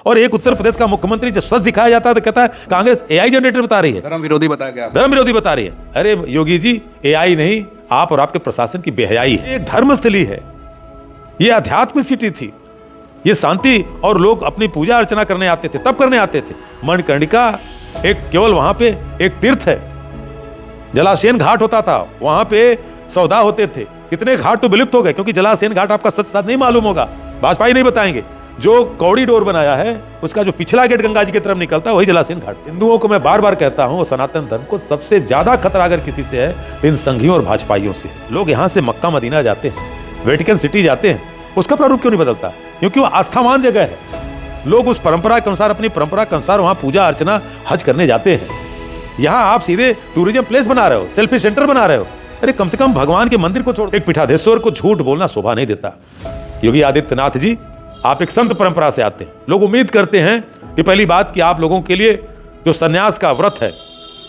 और एक उत्तर प्रदेश का मुख्यमंत्री जब सच दिखाया जाता है तो कहता है कांग्रेस एआई जनरेटर बता रही है, धर्म विरोधी बताया गया, धर्म विरोधी बता रही है। अरे योगी जी, एआई नहीं, आप और आपके प्रशासन की बेहयाई है। एक धर्मस्थली है, ये आध्यात्मिक सिटी थी, ये शांति और लोग अपनी पूजा अर्चना करने आते थे, तब करने आते थे। मणिकर्णिका एक केवल वहां पे एक तीर्थ है, जलाशयन घाट होता था, वहां पे सौदा होते थे। कितने घाट तो विलुप्त हो गए क्योंकि जलाशयन घाट आपका सच साथ नहीं मालूम होगा, भाजपा ही नहीं बताएंगे। जो कॉरिडोर बनाया है उसका जो पिछला गेट गंगा जी की तरफ निकलता है वही जलाशयन घाट। हिंदुओं को मैं बार बार कहता हूं, सनातन धर्म को सबसे ज्यादा खतरा अगर किसी से है तो इन संघियों और भाजपाइयों से। लोग यहां से मक्का मदीना जाते हैं, वेटिकन सिटी जाते हैं, उसका प्रारूप क्यों नहीं बदलता? क्योंकि वो आस्थावान जगह है। लोग उस परंपरा के अनुसार, अपनी परंपरा के अनुसार वहां पूजा अर्चना हज करने जाते हैं। यहां आप सीधे टूरिज्म प्लेस बना रहे हो, सेल्फी सेंटर बना रहे हो। अरे कम से कम भगवान के मंदिर को छोड़, एक पीठाधीश्वर को झूठ बोलना शोभा नहीं देता। योगी आदित्यनाथ जी, आप एक संत परंपरा से आते हैं। लोग उम्मीद करते हैं कि पहली बात कि आप लोगों के लिए जो सन्यास का व्रत है,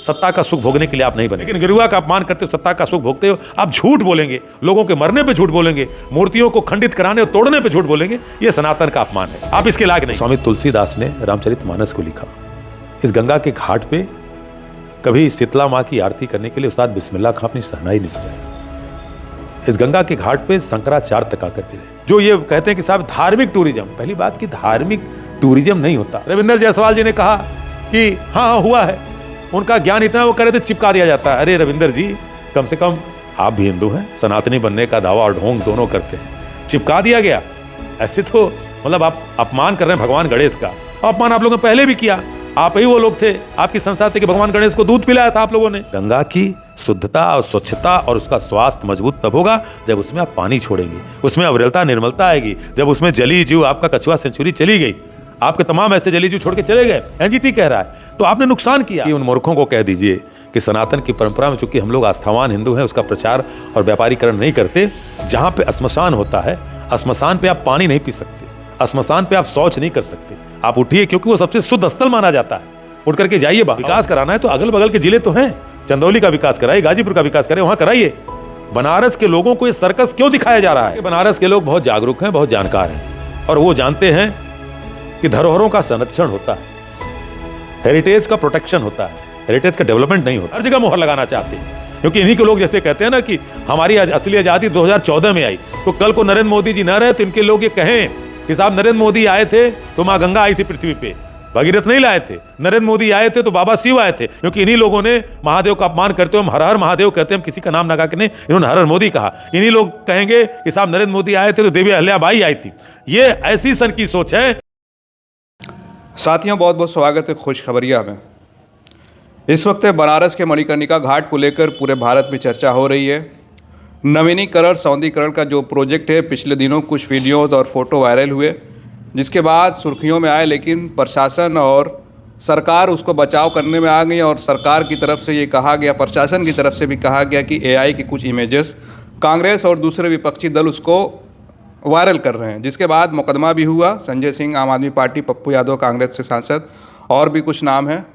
सत्ता का सुख भोगने के लिए आप नहीं बने, लेकिन गिरुआ का अपमान करते हो, सत्ता का सुख भोगते हो। आप झूठ बोलेंगे, लोगों के मरने पे झूठ बोलेंगे, मूर्तियों को खंडित कराने और तोड़ने पे झूठ बोलेंगे, ये सनातन का अपमान है। आप इसके लायक नहीं। स्वामी तुलसीदास ने रामचरितमानस को लिखा, इस गंगा के घाट पे कभी शीतला माँ की आरती करने के लिए उस्ताद बिस्मिल्लाह खां अपनी शहनाई नहीं बजाया। इस गंगा के घाट पे शंकराचार्य तक आकर गिरे, जो ये कहते हैं कि साहब धार्मिक टूरिज्म। पहली बात कि धार्मिक टूरिज्म नहीं होता। रविंदर जायसवाल जी ने कहा कि हाँ हुआ है, उनका ज्ञान इतना वो करे तो चिपका दिया जाता है। अरे रविंदर जी, कम से कम आप भी हिंदू हैं, सनातनी बनने का दावा और ढोंग दोनों करते हैं, चिपका दिया गया। ऐसे तो मतलब आप अपमान कर रहे हैं भगवान गणेश का। अपमान आप लोगों ने पहले भी किया, आप ही वो लोग थे, आपकी संस्था थे कि भगवान गणेश को दूध पिलाया था आप लोगों ने। गंगा की शुद्धता और स्वच्छता और उसका स्वास्थ्य मजबूत तब होगा जब उसमें आप पानी छोड़ेंगे, उसमें अविरलता निर्मलता आएगी, जब उसमें जली जीव, आपका कछुआ सेंचुरी चली गई, आपके तमाम ऐसे जली जीव छोड़ के चले गए, एनजीटी कह रहा है, तो आपने नुकसान किया। उन मूर्खों को कह दीजिए कि सनातन की परंपरा में चूंकि हम लोग आस्थावान हिंदू हैं, उसका प्रचार और व्यापारीकरण नहीं करते। जहां पे श्मशान होता है, श्मशान पे आप पानी नहीं पी सकते, श्मशान पे आप शौच नहीं कर सकते। आप उठिए, क्योंकि वो सबसे शुद्ध स्थल माना जाता है। उठ करके जाइए। विकास कराना है तो अगल बगल के जिले तो हैं, चंदौली का विकास कराइए, गाजीपुर का विकास कराइए, वहां कराइए। बनारस के लोगों को ये सर्कस क्यों दिखाया जा रहा है? बनारस के लोग बहुत जागरूक हैं, बहुत जानकार हैं, और वो जानते हैं कि धरोहरों का संरक्षण होता है, हेरिटेज का प्रोटेक्शन होता है, हेरिटेज का डेवलपमेंट नहीं होता। हर जगह मोहर लगाना चाहते हैं, क्योंकि इन्हीं के लोग जैसे कहते हैं ना कि हमारी असली आजादी 2014 में आई, तो कल को नरेंद्र मोदी जी न रहे तो इनके लोग ये कहें कि साहब नरेंद्र मोदी आए थे तो माँ गंगा आई थी पृथ्वी पे, भगीरथ नहीं लाए थे। नरेंद्र मोदी आए थे तो बाबा शिव आए थे, क्योंकि इन्हीं लोगों ने महादेव का अपमान करते हुए हम हर हर महादेव कहते हैं, हम किसी का नाम लगा के नहीं, इन्होंने हर हर मोदी कहा। इन्हीं लोग कहेंगे कि साहब नरेंद्र मोदी आए थे तो देवी अहल्याबाई आई थी। ये ऐसी सन की सोच है। साथियों, बहुत बहुत स्वागत है खुशखबरिया में। इस वक्त बनारस के मणिकर्णिका घाट को लेकर पूरे भारत में चर्चा हो रही है। नवीनीकरण सौंदर्यीकरण का जो प्रोजेक्ट है, पिछले दिनों कुछ वीडियोज़ और फोटो वायरल हुए, जिसके बाद सुर्खियों में आए, लेकिन प्रशासन और सरकार उसको बचाव करने में आ गई। और सरकार की तरफ से ये कहा गया, प्रशासन की तरफ से भी कहा गया कि एआई की कुछ इमेजेस कांग्रेस और दूसरे विपक्षी दल उसको वायरल कर रहे हैं, जिसके बाद मुकदमा भी हुआ। संजय सिंह आम आदमी पार्टी, पप्पू यादव कांग्रेस से सांसद, और भी कुछ नाम हैं।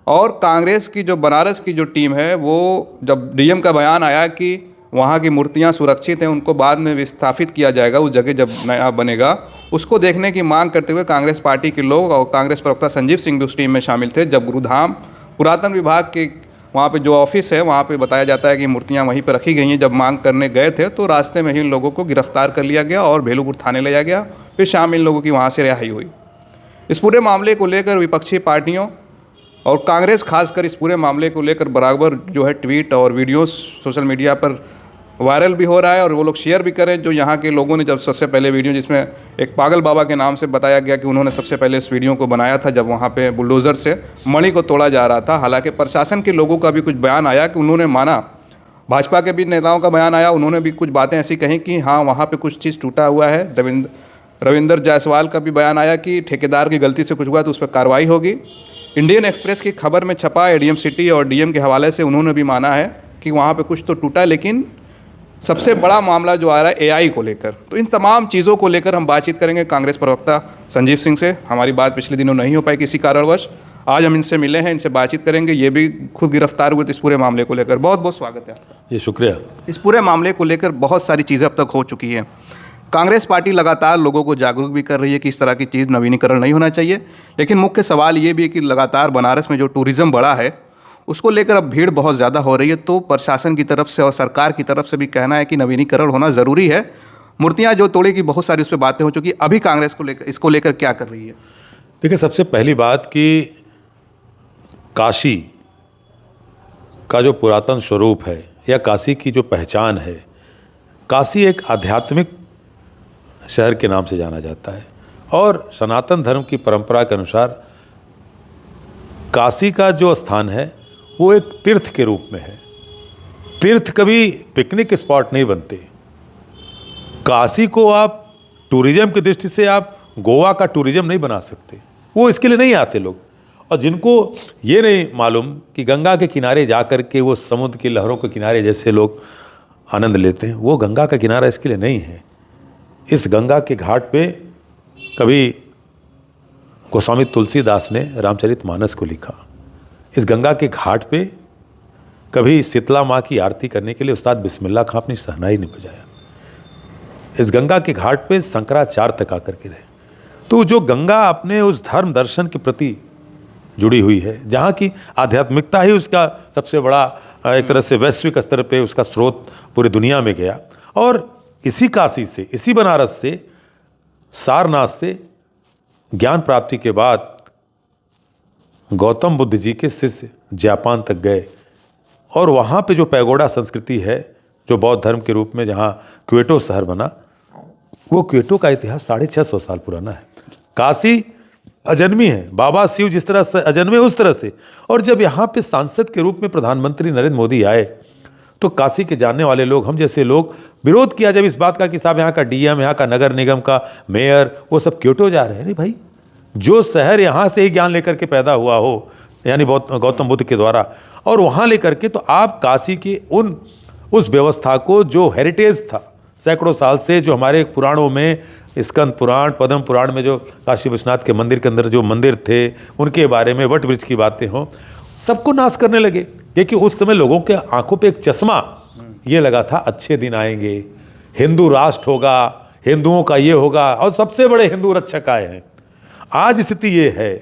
और कांग्रेस की जो बनारस की जो टीम है, वो जब डीएम का बयान आया कि वहाँ की मूर्तियाँ सुरक्षित हैं, उनको बाद में विस्थापित किया जाएगा, उस जगह जब नया बनेगा, उसको देखने की मांग करते हुए कांग्रेस पार्टी के लोग और कांग्रेस प्रवक्ता संजीव सिंह भी उस टीम में शामिल थे। जब गुरुधाम पुरातन विभाग के वहाँ पे जो ऑफिस है, वहाँ पे बताया जाता है कि मूर्तियाँ वहीं पर रखी गई हैं, जब मांग करने गए थे तो रास्ते में ही इन लोगों को गिरफ्तार कर लिया गया और भेलूपुर थाने ले जाया गया। फिर शाम इन लोगों की वहाँ से रिहाई हुई। इस पूरे मामले को लेकर विपक्षी पार्टियों और कांग्रेस खासकर इस पूरे मामले को लेकर बराबर जो है ट्वीट और वीडियोस सोशल मीडिया पर वायरल भी हो रहा है, और वो लोग शेयर भी करें। जो यहाँ के लोगों ने जब सबसे पहले वीडियो, जिसमें एक पागल बाबा के नाम से बताया गया कि उन्होंने सबसे पहले इस वीडियो को बनाया था जब वहाँ पे बुलडोज़र से मणि को तोड़ा जा रहा था। हालांकि प्रशासन के लोगों का भी कुछ बयान आया कि उन्होंने माना, भाजपा के भी नेताओं का बयान आया, उन्होंने भी कुछ बातें ऐसी कहीं कि हाँ वहाँ पर कुछ चीज़ टूटा हुआ है। रविंदर जायसवाल का भी बयान आया कि ठेकेदार की गलती से कुछ हुआ तो उस पर कार्रवाई होगी। इंडियन एक्सप्रेस की खबर में छपा एडीएम सिटी और डीएम के हवाले से उन्होंने भी माना है कि वहाँ पे कुछ तो टूटा। लेकिन सबसे बड़ा मामला जो आ रहा है एआई को लेकर, तो इन तमाम चीज़ों को लेकर हम बातचीत करेंगे कांग्रेस प्रवक्ता संजीव सिंह से। हमारी बात पिछले दिनों नहीं हो पाई किसी कारणवश, आज हम इनसे मिले हैं, इनसे बातचीत करेंगे। ये भी खुद गिरफ्तार हुए थे इस पूरे मामले को लेकर। बहुत बहुत स्वागत है आपका। ये शुक्रिया। इस पूरे मामले को लेकर बहुत सारी चीज़ें अब तक हो चुकी हैं। कांग्रेस पार्टी लगातार लोगों को जागरूक भी कर रही है कि इस तरह की चीज़ नवीनीकरण नहीं होना चाहिए, लेकिन मुख्य सवाल ये भी है कि लगातार बनारस में जो टूरिज़्म बढ़ा है उसको लेकर अब भीड़ बहुत ज़्यादा हो रही है। तो प्रशासन की तरफ से और सरकार की तरफ से भी कहना है कि नवीनीकरण होना ज़रूरी है। मूर्तियाँ जो तोड़े की बहुत सारी उस पर बातें हो चुकी, अभी कांग्रेस को लेकर इसको लेकर क्या कर रही है? देखिए, सबसे पहली बात कि काशी का जो पुरातन स्वरूप है या काशी की जो पहचान है, काशी एक आध्यात्मिक शहर के नाम से जाना जाता है और सनातन धर्म की परंपरा के अनुसार काशी का जो स्थान है वो एक तीर्थ के रूप में है। तीर्थ कभी पिकनिक स्पॉट नहीं बनते। काशी को आप टूरिज्म की दृष्टि से आप गोवा का टूरिज्म नहीं बना सकते, वो इसके लिए नहीं आते लोग। और जिनको ये नहीं मालूम कि गंगा के किनारे जा कर के वो समुद्र की लहरों के किनारे जैसे लोग आनंद लेते हैं, वो गंगा का किनारा इसके लिए नहीं है। इस गंगा के घाट पे कभी गोस्वामी तुलसीदास ने रामचरितमानस को लिखा। इस गंगा के घाट पे कभी शीतला माँ की आरती करने के लिए उस्ताद बिस्मिल्लाह खां अपनी शहनाई ने बजाया। इस गंगा के घाट पे शंकराचार्य तक आकर के रहे। तो जो गंगा अपने उस धर्म दर्शन के प्रति जुड़ी हुई है, जहाँ की आध्यात्मिकता ही उसका सबसे बड़ा एक तरह से वैश्विक स्तर पे उसका स्रोत पूरी दुनिया में गया। और इसी काशी से, इसी बनारस से, सारनाथ से ज्ञान प्राप्ति के बाद गौतम बुद्ध जी के शिष्य जापान तक गए और वहाँ पे जो पैगोडा संस्कृति है, जो बौद्ध धर्म के रूप में जहाँ क्वेटो शहर बना, वो क्वेटो का इतिहास 650 साल पुराना है। काशी अजन्मी है, बाबा शिव जिस तरह से अजन्मे उस तरह से। और जब यहाँ पे सांसद के रूप में प्रधानमंत्री नरेंद्र मोदी आए तो काशी के जानने वाले लोग, हम जैसे लोग, विरोध किया जब इस बात का कि साहब यहाँ का डीएम, यहाँ का नगर निगम का मेयर, वो सब क्योटो जा रहे हैं। अरे भाई, जो शहर यहाँ से ही ज्ञान लेकर के पैदा हुआ हो, यानी गौतम बुद्ध के द्वारा, और वहाँ लेकर के, तो आप काशी की उस व्यवस्था को जो हेरिटेज था सैकड़ों साल से, जो हमारे पुराणों में स्कंद पुराण, पद्म पुराण में जो काशी विश्वनाथ के मंदिर के अंदर जो मंदिर थे उनके बारे में वट वृक्ष की बातें हों, सबको नाश करने लगे। क्योंकि उस समय लोगों के आंखों पे एक चश्मा ये लगा था, अच्छे दिन आएंगे, हिंदू राष्ट्र होगा, हिंदुओं का ये होगा, और सबसे बड़े हिंदू रक्षक आए हैं। आज स्थिति ये है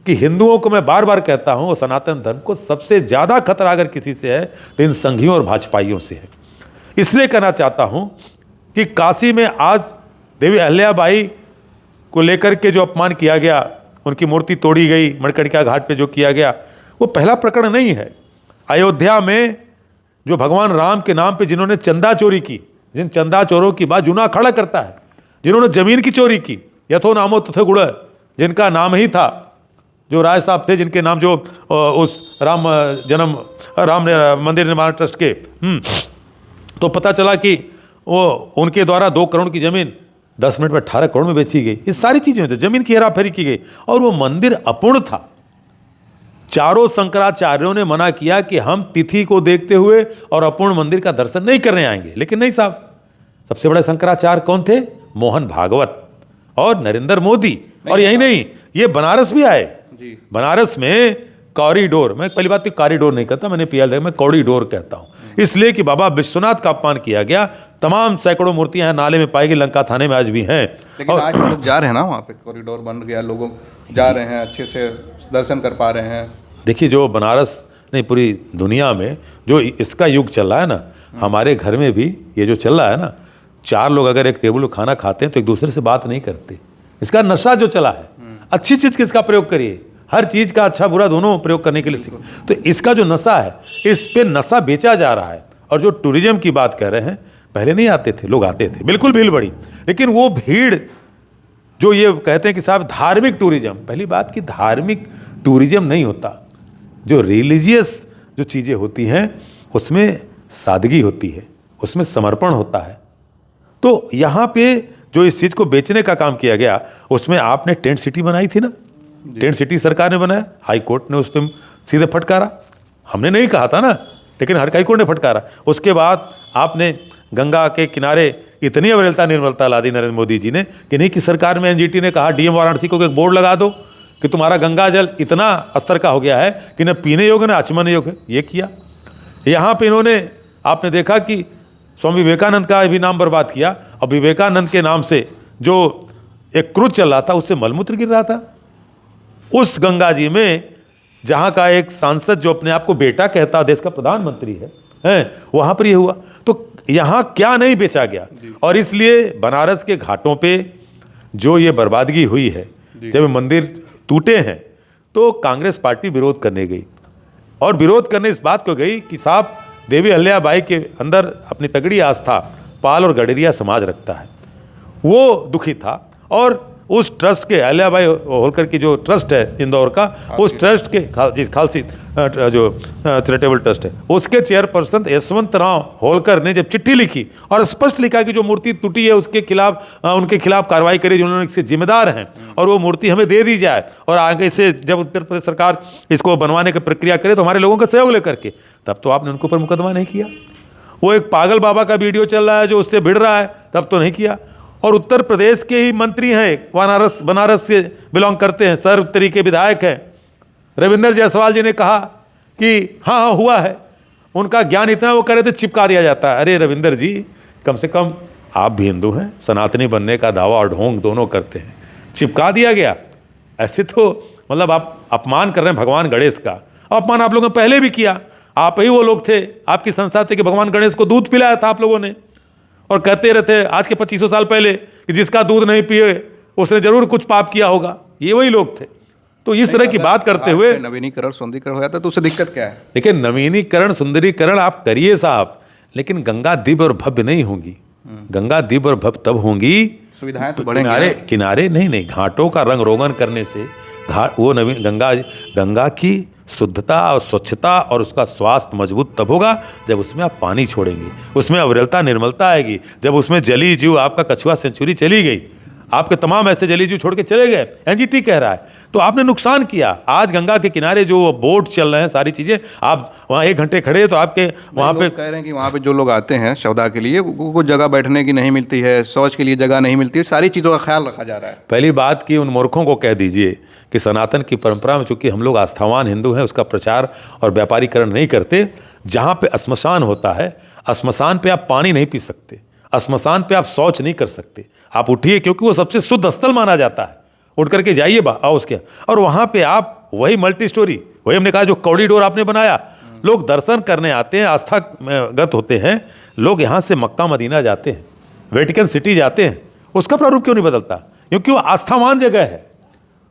कि हिंदुओं को, मैं बार बार कहता हूँ, सनातन धर्म को सबसे ज़्यादा खतरा अगर किसी से है तो इन संघियों और भाजपाइयों से है। इसलिए कहना चाहता हूँ कि काशी में आज देवी अहल्याबाई को लेकर के जो अपमान किया गया, उनकी मूर्ति तोड़ी गई, मणिकर्णिका घाट पे जो किया गया, वो पहला प्रकरण नहीं है। अयोध्या में जो भगवान राम के नाम पे जिन्होंने चंदा चोरी की, जिन चंदा चोरों की बात जूना खड़ा करता है, जिन्होंने जमीन की चोरी की, यथो नामो तथो गुण, जिनका नाम ही था, जो राय साहब थे जिनके नाम, जो उस राम मंदिर निर्माण ट्रस्ट के, तो पता चला कि वो उनके द्वारा 2 करोड़ की जमीन 10 मिनट में 18 करोड़ में बेची गई। ये सारी चीज़ें थी, जमीन की हेराफेरी की गई और वो मंदिर अपूर्ण था। चारों शंकराचार्यों ने मना किया कि हम तिथि को देखते हुए और अपूर्ण मंदिर का दर्शन नहीं करने आएंगे, लेकिन नहीं साहब, सबसे बड़े शंकराचार्य कौन थे? मोहन भागवत और नरेंद्र मोदी। और यही नहीं, ये बनारस भी आए। बनारस में कॉरिडोर, मैं पहली बात तो कॉरिडोर नहीं कहता, मैंने पीएल मैं कॉरिडोर कहता हूँ, इसलिए कि बाबा विश्वनाथ का अपमान किया गया। तमाम सैकड़ों मूर्तियां नाले में पाई गई, लंका थाने में आज भी हैं। लेकिन आज लोग जा रहे हैं ना, वहाँ पे कॉरिडोर बन गया, लोग जा रहे हैं, अच्छे से दर्शन कर पा रहे हैं। देखिए, जो बनारस नहीं, पूरी दुनिया में जो इसका युग चल रहा है ना, हमारे घर में भी ये जो चल रहा है ना, 4 लोग अगर एक टेबल पर खाना खाते हैं तो एक दूसरे से बात नहीं करते। इसका नशा जो चला है, अच्छी चीज़ किसका प्रयोग करिए, हर चीज़ का अच्छा बुरा दोनों प्रयोग करने के लिए सीखो। तो इसका जो नशा है, इस पे नशा बेचा जा रहा है। और जो टूरिज्म की बात कर रहे हैं, पहले नहीं आते थे लोग, आते थे, बिल्कुल भीड़ बड़ी, लेकिन वो भीड़ जो ये कहते हैं कि साहब धार्मिक टूरिज्म, पहली बात कि धार्मिक टूरिज्म नहीं होता। जो रिलीजियस जो चीज़ें होती हैं उसमें सादगी होती है, उसमें समर्पण होता है। तो यहाँ पे जो इस चीज़ को बेचने का काम किया गया, उसमें आपने टेंट सिटी बनाई थी ना, टेंट सिटी सरकार ने बनाया, हाई कोर्ट ने उस पर सीधे फटकारा। हमने नहीं कहा था ना, लेकिन हाई कोर्ट ने फटकारा। उसके बाद आपने गंगा के किनारे इतनी अविरलता निर्मलता ला दी नरेंद्र मोदी जी ने कि नहीं, कि सरकार में एनजीटी ने कहा डीएम वाराणसी को एक बोर्ड लगा दो कि तुम्हारा गंगा जल इतना स्तर का हो गया है कि न पीने योग्य न आचमन योग्य। ये किया। यहाँ पे इन्होंने, आपने देखा कि स्वामी विवेकानंद का भी नाम बर्बाद किया, और विवेकानंद के नाम से जो एक क्रूज चल रहा था उससे मलमूत्र गिर रहा था। उस गंगा जी में जहाँ का एक सांसद जो अपने आप को बेटा कहता, देश का प्रधानमंत्री है वहाँ पर ये हुआ। तो यहाँ क्या नहीं बेचा गया, और इसलिए बनारस के घाटों पे जो ये बर्बादगी हुई है, जब मंदिर टूटे हैं तो कांग्रेस पार्टी विरोध करने गई, और विरोध करने इस बात को गई कि साहब देवी अहिल्याबाई के अंदर अपनी तगड़ी आस्था पाल और गडरिया समाज रखता है, वो दुखी था। और उस ट्रस्ट के, अहिल्याबाई होलकर की जो ट्रस्ट है इंदौर का, उस ट्रस्ट के खालसी जो चैरिटेबल ट्रस्ट है, उसके चेयरपर्सन यशवंत राव होलकर ने जब चिट्ठी लिखी और स्पष्ट लिखा कि जो मूर्ति टूटी है उसके खिलाफ उनके खिलाफ कार्रवाई करी जिन्होंने इससे जिम्मेदार हैं, और वो मूर्ति हमें दे दी जाए, और आगे से जब उत्तर प्रदेश सरकार इसको बनवाने की प्रक्रिया करे तो हमारे लोगों का सहयोग लेकर के, तब तो आपने उनके ऊपर मुकदमा नहीं किया। वो एक पागल बाबा का वीडियो चल रहा है जो उससे भिड़ रहा है, तब तो नहीं किया। और उत्तर प्रदेश के ही मंत्री हैं, बनारस से बिलोंग करते हैं, सर उत्तरी के विधायक हैं, रविंदर जायसवाल जी ने कहा कि हाँ हुआ है, उनका ज्ञान इतना वो करे तो चिपका दिया जाता है। अरे रविंदर जी, कम से कम आप भी हिंदू हैं, सनातनी बनने का दावा और ढोंग दोनों करते हैं, चिपका दिया गया, ऐसे तो मतलब आप अपमान कर रहे हैं भगवान गणेश का। अपमान आप लोगों ने पहले भी किया, आप ही वो लोग थे, आपकी संस्था थे कि भगवान गणेश को दूध पिलाया था आप लोगों ने, और कहते रहते आज के 2500 साल पहले कि जिसका दूध नहीं पिए उसने जरूर कुछ पाप किया होगा, ये वही लोग थे। तो इस तरह की बात करते हुए नवीनीकरण सुंदरीकरण हो जाता है तो उससे दिक्कत क्या है? देखिए, नवीनीकरण सुंदरीकरण आप करिए साहब, लेकिन गंगा दिव्य और भव्य नहीं होंगी। गंगा दिव्य और भव्य तब होंगी, सुविधाएं तो किनारे किनारे नहीं, घाटों का रंग रोगन करने से घाट वो नवीन गंगा की शुद्धता और स्वच्छता और उसका स्वास्थ्य मजबूत तब होगा जब उसमें आप पानी छोड़ेंगे, उसमें अविरलता निर्मलता आएगी, जब उसमें जली जीव, आपका कछुआ सेंचुरी चली गई, आपके तमाम ऐसे जली जीव छोड़ के चले गए, एनजीटी कह रहा है, तो आपने नुकसान किया। आज गंगा के किनारे जो बोट चल रहे हैं, सारी चीज़ें, आप वहाँ 1 घंटे खड़े तो आपके वहाँ पे कह रहे हैं कि वहाँ पे जो लोग आते हैं शवदा के लिए वो जगह बैठने की नहीं मिलती है, शौच के लिए जगह नहीं मिलती है, सारी चीज़ों का ख्याल रखा जा रहा है। पहली बात कि उन मूर्खों को कह दीजिए कि सनातन की परंपरा में चूंकि हम लोग आस्थावान हिंदू हैं, उसका प्रचार और व्यापारीकरण नहीं करते। जहाँ पे श्मशान होता है, श्मशान पे आप पानी नहीं पी सकते, श्मशान पे आप शौच नहीं कर सकते, आप उठिए, क्योंकि वो सबसे शुद्ध स्थल माना जाता है, उठ करके जाइए आओ उसके, और वहाँ पे आप वही मल्टी स्टोरी, वही हमने कहा जो कॉरिडोर आपने बनाया, लोग दर्शन करने आते हैं, आस्था गत होते हैं लोग, यहाँ से मक्का मदीना जाते हैं, वेटिकन सिटी जाते हैं, उसका प्रारूप क्यों नहीं बदलता? क्योंकि वो आस्थावान जगह है,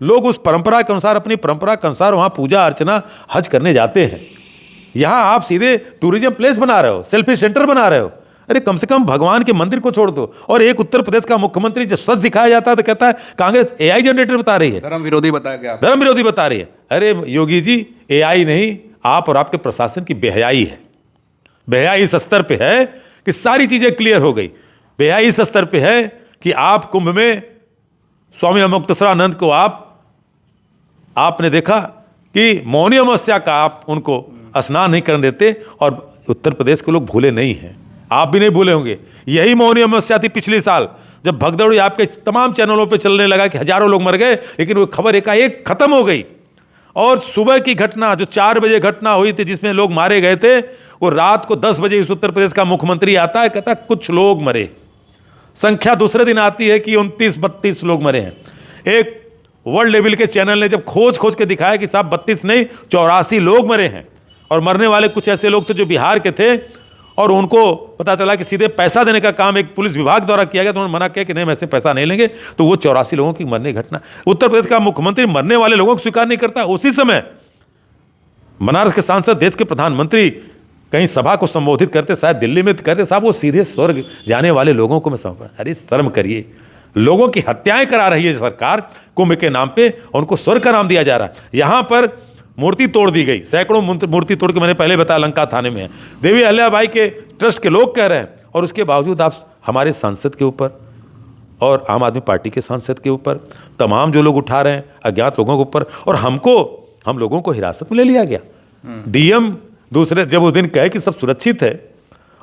लोग उस परंपरा के अनुसार, अपनी परंपरा के अनुसार वहाँ पूजा अर्चना हज करने जाते हैं। यहाँ आप सीधे टूरिज्म प्लेस बना रहे हो, सेल्फी सेंटर बना रहे हो। अरे कम से कम भगवान के मंदिर को छोड़ दो। और एक उत्तर प्रदेश का मुख्यमंत्री जब सच दिखाया जाता है तो कहता है कांग्रेस एआई जनरेटर बता रही है, धर्म विरोधी बताया गया, धर्म विरोधी बता रही है। अरे योगी जी, एआई नहीं, आप और आपके प्रशासन की बेहयाई है। बेहयाई इस स्तर पे है कि सारी चीजें क्लियर हो गई। बेहयाई इस स्तर पे है कि आप कुंभ में स्वामी अमुक्तसरानंद को आपने देखा कि मौनी अमावस्या का आप उनको स्नान नहीं करने देते, और उत्तर प्रदेश के लोग भूले नहीं हैं, आप भी नहीं भूले होंगे। यही मौनी अमावस्या थी पिछले साल, जब भगदौड़ी आपके तमाम चैनलों पे चलने लगा कि हजारों लोग मर गए, लेकिन वो खबर एकाएक खत्म हो गई। और सुबह की घटना जो 4 बजे घटना हुई थी जिसमें लोग मारे गए थे, वो रात को 10 बजे इस उत्तर प्रदेश का मुख्यमंत्री आता है, कहता है कुछ लोग मरे। संख्या दूसरे दिन आती है कि 29-32 लोग मरे हैं। एक वर्ल्ड लेवल के चैनल ने जब खोज के दिखाया कि साहब 32 नहीं 84 लोग मरे हैं, और मरने वाले कुछ ऐसे लोग थे जो बिहार के थे, और उनको पता चला कि सीधे पैसा देने का काम एक पुलिस विभाग द्वारा किया गया, तो उन्होंने मना किया कि नहीं, वैसे पैसा नहीं लेंगे। तो वो 84 लोगों की मरने की घटना, उत्तर प्रदेश का मुख्यमंत्री मरने वाले लोगों को स्वीकार नहीं करता। उसी समय बनारस के सांसद, देश के प्रधानमंत्री कहीं सभा को संबोधित करते, शायद दिल्ली में, कहते साहब वो सीधे स्वर्ग जाने वाले लोगों को मैं समझ। अरे शर्म करिए, लोगों की हत्याएं करा रही है सरकार कुंभ के नाम पे, और उनको स्वर्ग का नाम दिया जा रहा है। यहाँ पर मूर्ति तोड़ दी गई, सैकड़ों मूर्ति तोड़ के, मैंने पहले बताया लंका थाने में है। देवी अहिल्याबाई के ट्रस्ट के लोग कह रहे हैं, और उसके बावजूद आप हमारे सांसद के ऊपर और आम आदमी पार्टी के सांसद के ऊपर, तमाम जो लोग उठा रहे हैं अज्ञात लोगों के ऊपर, और हम लोगों को हिरासत में ले लिया गया। डीएम दूसरे जब उस दिन कहे कि सब सुरक्षित है,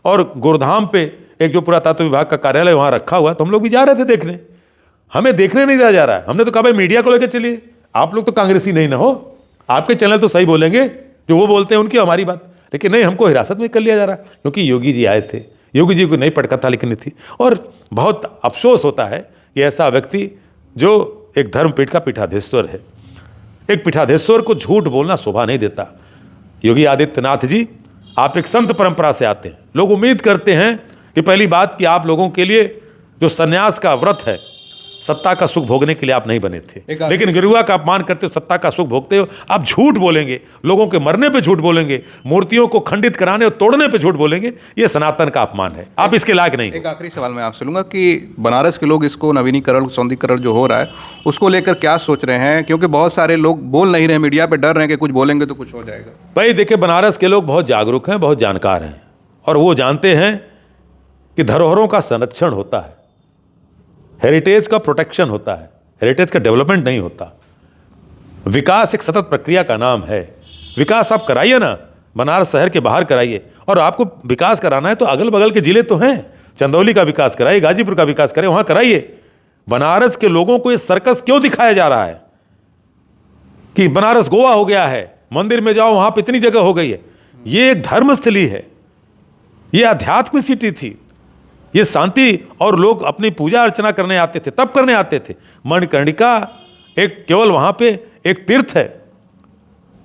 और गुरुधाम पे एक जो पुरातत्व विभाग का कार्यालय वहाँ रखा हुआ, तो हम लोग भी जा रहे थे देखने, हमें देखने नहीं दिया जा रहा है। हमने तो कहा भाई मीडिया को लेकर चलिए, आप लोग तो कांग्रेसी नहीं ना हो, आपके चैनल तो सही बोलेंगे, जो वो बोलते हैं उनकी हमारी बात, लेकिन नहीं, हमको हिरासत में कर लिया जा रहा है। क्योंकि योगी जी आए थे, योगी जी को नई पटकथा लिखनी थी। और बहुत अफसोस होता है कि ऐसा व्यक्ति जो एक धर्मपीठ का पीठाधीश्वर है, एक पीठाधीश्वर को झूठ बोलना शोभा नहीं देता। योगी आदित्यनाथ जी, आप एक संत परंपरा से आते हैं। लोग उम्मीद करते हैं कि पहली बात कि आप लोगों के लिए जो सन्यास का व्रत है, सत्ता का सुख भोगने के लिए आप नहीं बने थे, लेकिन गिरुआ का अपमान करते हो, सत्ता का सुख भोगते हो। आप झूठ बोलेंगे, लोगों के मरने पे झूठ बोलेंगे, मूर्तियों को खंडित कराने और तोड़ने पे झूठ बोलेंगे, ये सनातन का अपमान है। आप इसके लायक नहीं। एक आखिरी सवाल मैं आपसे लूँगा कि बनारस के लोग इसको नवीनीकरण सौंदर्यीकरण जो हो रहा है उसको लेकर क्या सोच रहे हैं, क्योंकि बहुत सारे लोग बोल नहीं रहे, मीडिया पर डर रहे हैं कि कुछ बोलेंगे तो कुछ हो जाएगा। भाई देखिए, बनारस के लोग बहुत जागरूक हैं, बहुत जानकार हैं, और वो जानते हैं कि धरोहरों का संरक्षण होता है, हेरिटेज का प्रोटेक्शन होता है, हेरिटेज का डेवलपमेंट नहीं होता। विकास एक सतत प्रक्रिया का नाम है। विकास आप कराइए ना, बनारस शहर के बाहर कराइए, और आपको विकास कराना है तो अगल बगल के जिले तो हैं, चंदौली का विकास कराइए, गाजीपुर का विकास कराइए, वहां कराइए। बनारस के लोगों को ये सर्कस क्यों दिखाया जा रहा है कि बनारस गोवा हो गया है, मंदिर में जाओ वहां पर इतनी जगह हो गई है? ये एक धर्मस्थली है, ये आध्यात्मिक सिटी थी, ये शांति और लोग अपनी पूजा अर्चना करने आते थे, तब करने आते थे। मणिकर्णिका एक केवल वहां पे एक तीर्थ है।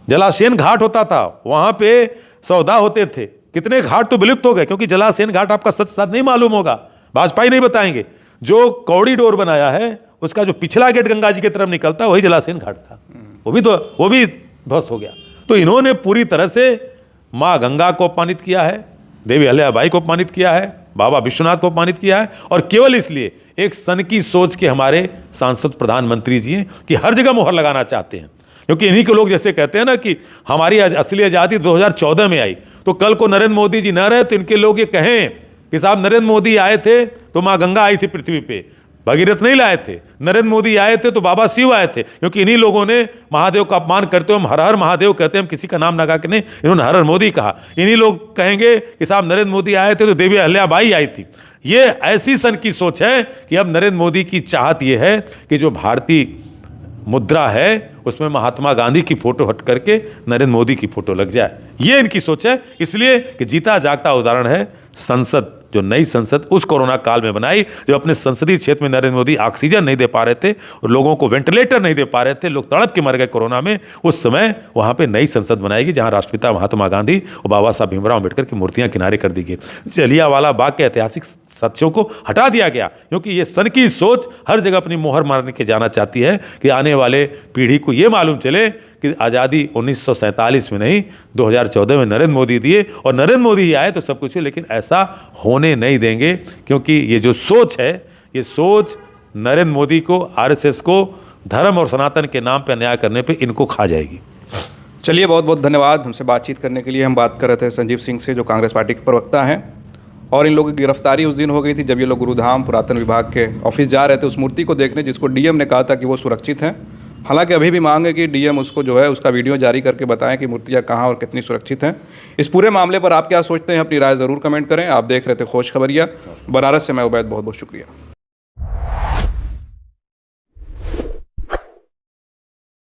जलाशयन घाट होता था, वहां पे सौदा होते थे। कितने घाट तो विलुप्त हो गए, क्योंकि जलाशयन घाट आपका सच साथ नहीं मालूम होगा, वाजपेयी नहीं बताएंगे। जो कॉरिडोर बनाया है उसका जो पिछला गेट गंगा जी की तरफ निकलता वही जलाशयन घाट था, वो भी ध्वस्त हो गया। तो इन्होंने पूरी तरह से माँ गंगा को अपमानित किया है, देवी अहल्याबाई को अपमानित किया है, बाबा विश्वनाथ को अपमानित किया है, और केवल इसलिए एक सन की सोच के हमारे सांसद प्रधानमंत्री जी हैं कि हर जगह मोहर लगाना चाहते हैं। क्योंकि इन्हीं के लोग जैसे कहते हैं ना कि हमारी असली आज़ादी 2014 में आई, तो कल को नरेंद्र मोदी जी न रहे तो इनके लोग ये कहें कि साहब नरेंद्र मोदी आए थे तो माँ गंगा आई थी पृथ्वी पे, भगीरथ नहीं लाए थे। नरेंद्र मोदी आए थे तो बाबा शिव आए थे। क्योंकि इन्हीं लोगों ने महादेव का अपमान करते हुए हम हर हर महादेव कहते हैं, हम किसी का नाम लगा के नहीं, इन्होंने हर हर मोदी कहा। इन्हीं लोग कहेंगे कि साहब नरेंद्र मोदी आए थे तो देवी अहल्याबाई आई थी। ये ऐसी सन की सोच है कि अब नरेंद्र मोदी की चाहत ये है कि जो भारतीय मुद्रा है उसमें महात्मा गांधी की फोटो हट करके नरेंद्र मोदी की फोटो लग जाए, ये इनकी सोच है। इसलिए कि जीता जागता उदाहरण है संसद, जो नई संसद उस कोरोना काल में बनाई, जब अपने संसदीय क्षेत्र में नरेंद्र मोदी ऑक्सीजन नहीं दे पा रहे थे और लोगों को वेंटिलेटर नहीं दे पा रहे थे, लोग तड़प के मर गए कोरोना में। उस समय वहां पे नई संसद बनाएगी जहां राष्ट्रपिता महात्मा गांधी और बाबा साहब भीमराव अम्बेडकर की मूर्तियां किनारे कर दी गई। जलियांवाला बाग के ऐतिहासिक सत्यों को हटा दिया गया, क्योंकि ये सन की सोच हर जगह अपनी मोहर मारने के जाना चाहती है कि आने वाले पीढ़ी को ये मालूम चले कि आज़ादी 1947 में नहीं 2014 में नरेंद्र मोदी दिए, और नरेंद्र मोदी ही आए तो सब कुछ है। लेकिन ऐसा होने नहीं देंगे, क्योंकि ये जो सोच है, ये सोच नरेंद्र मोदी को, आरएसएस को धर्म और सनातन के नाम पर अन्याय करने पे इनको खा जाएगी। चलिए, बहुत बहुत धन्यवाद हमसे बातचीत करने के लिए। हम बात कर रहे थे संजीव सिंह से, जो कांग्रेस पार्टी के प्रवक्ता हैं, और इन लोगों की गिरफ्तारी उस दिन हो गई थी जब ये लोग गुरुधाम पुरातन विभाग के ऑफिस जा रहे थे उस मूर्ति को देखने, जिसको डीएम ने कहा था कि वो सुरक्षित हैं। हालांकि अभी भी मांग है कि डीएम उसको जो है उसका वीडियो जारी करके बताएं कि मूर्तियां कहाँ और कितनी सुरक्षित हैं। इस पूरे मामले पर आप क्या सोचते हैं, अपनी राय ज़रूर कमेंट करें। आप देख रहे थे खोज खबरिया बनारस से, मैं उबैद, बहुत बहुत शुक्रिया।